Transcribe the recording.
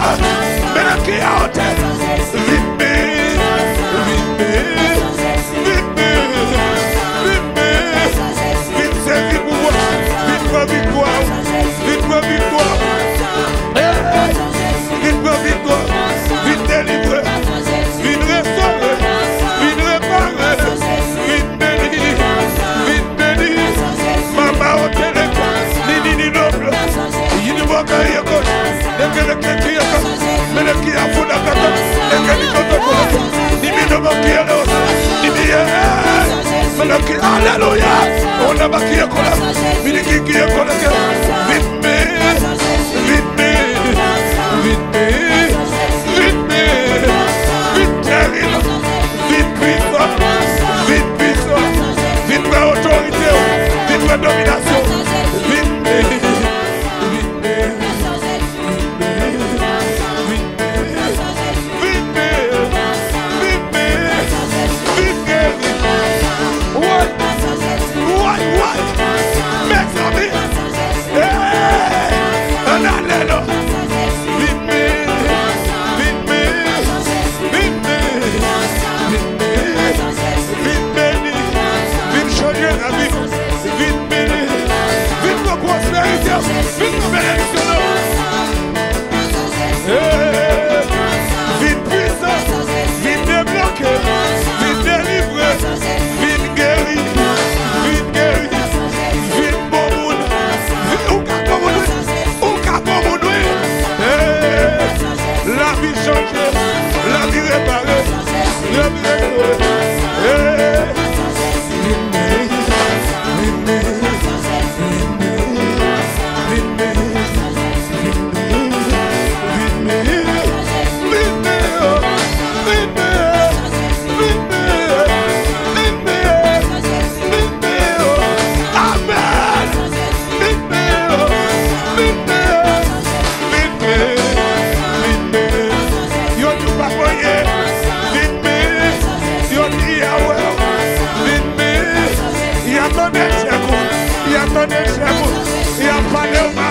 Menaki out. Vite me. Vite c'est vite pour moi. Vite pour victoire. Vite pour victoire. Vite pour victoire. Vite délivrer. Vite restaurer. Vite réparer. Vite bénir. Vite bénir. Maman au téléphone. Ni noble. Il ne voit qu'à y avoir. Menaki a fouda kaka. Menaki koto koto. Ni mino makia no. Ni miye. Menaki alléluia. On a makia kola. Menaki kia kola kera. Vite me. Vite me. Vite me. Vite me. Vite terrible. Vite puissant. Vite puissant. Vite ma autorité. Vite ma domination. Vite me. Il y a